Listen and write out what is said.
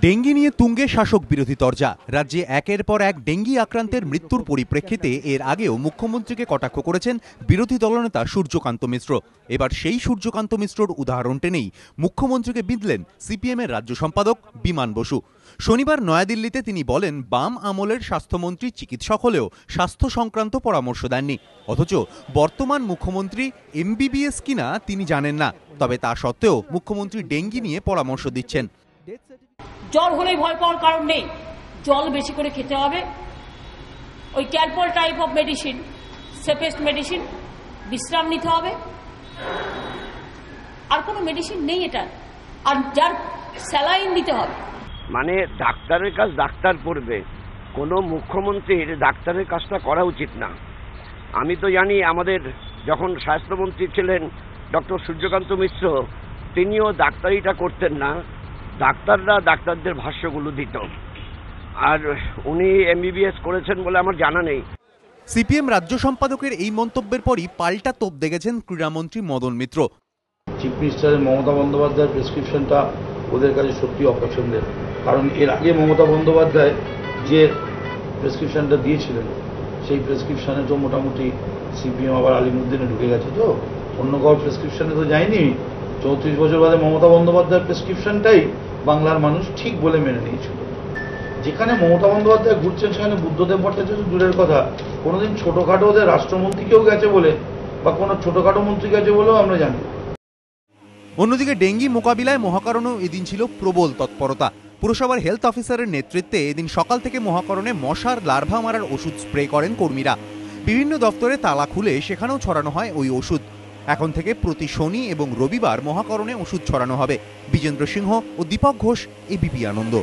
Dengue নিয়ে তুঙ্গে শাসক বিরোধী তরজা। রাজ্যে একের পর এক ডেঙ্গি আক্রান্তের মৃত্যুর পরিপ্রেক্ষিতে এর আগেও মুখ্যমন্ত্রীকে কটাক্ষ করেছেন বিরোধী দলনেতা সূর্যকান্ত মিশ্র। এবার সেই সূর্যকান্ত মিশ্রর উদাহরণ টেনেই মুখ্যমন্ত্রীকে বিঁধলেন সিপিএমের রাজ্য সম্পাদক বিমান বসু। শনিবার নয়াদিল্লিতে তিনি বলেন, বাম আমলের স্বাস্থ্যমন্ত্রী চিকিৎসক হলেও স্বাস্থ্য সংক্রান্ত পরামর্শ দেননি, অথচ বর্তমান মুখ্যমন্ত্রী এমবিবিএস কিনা তিনি জানেন না। তবে তা সত্ত্বেও মুখ্যমন্ত্রী ডেঙ্গি নিয়ে পরামর্শ দিচ্ছেন। জ্বর হলেই ভয় পাওয়ার কারণ নেই, জল বেশি করে খেতে হবে, ওই Calpol type of medicine, safest medicine, বিশ্রাম নিতে হবে, আর কোনো মেডিসিন নেই এটা, আর যার স্যালাইন দিতে হবে। মানে ডাক্তারের কাজ ডাক্তার করবে, কোনো মুখ্যমন্ত্রীর ডাক্তারের কাজটা করা উচিত না। আমি তো জানি আমাদের যখন স্বাস্থ্যমন্ত্রী ছিলেন ডক্টর সূর্যকান্ত মিশ্র, তিনিও ডাক্তারিটা করতেন না, ডাক্তাররা ডাক্তারদের ভাষ্যগুলো দিত, আর উনি এমবিবিএস করেছেন বলে আমার জানা নেই। সিপিএম রাজ্য সম্পাদকের এই মন্তব্যের পরই পাল্টা তোপ দেখেছেন ক্রীড়ামন্ত্রী মদন মিত্র। চিফ মিনিস্টারের মমতা বন্দ্যোপাধ্যায়ের প্রেসক্রিপশনটা ওদের কাছে সত্যি অপছন্দের, কারণ এর আগে মমতা বন্দ্যোপাধ্যায় যে প্রেসক্রিপশনটা দিয়েছিলেন সেই প্রেসক্রিপশনে তো মোটামুটি সিপিএম আবার আলিমুদ্দিনে ঢুকে গেছে, তো অন্য কারোর প্রেসক্রিপশনে তো যায়নি। 34 বছর বাদে মমতা বন্দ্যোপাধ্যায়ের প্রেসক্রিপশনটাই বাংলার মানুষ ঠিক বলে মেনে নিয়েছিল। যেখানে মমতা বন্দ্যোপাধ্যায় ঘুরছেন সেখানে বুদ্ধদেব ভট্টাচার্য দূরের কথা, কোনোদিন ছোটখাটো ওদের রাষ্ট্রমন্ত্রীকেও গেছে বলে বা কোনো ছোটখাটো মন্ত্রী গেছে বলেও আমরা জানি। অন্যদিকে ডেঙ্গি মোকাবিলায় মহাকরণেও এদিন ছিল প্রবল তৎপরতা। পুরসভার হেলথ অফিসারের নেতৃত্বে এদিন সকাল থেকে মহাকরণে মশার লার্ভা মারার ওষুধ স্প্রে করেন কর্মীরা। বিভিন্ন দপ্তরে তালা খুলে সেখানেও ছড়ানো হয় ওই ওষুধ। এখন থেকে প্রতি শনি এবং রবিবার মহাকরণে ওষুধ ছড়ানো হবে। বিজেন্দ্র সিংহ ও দীপক ঘোষ, এবিপি আনন্দ।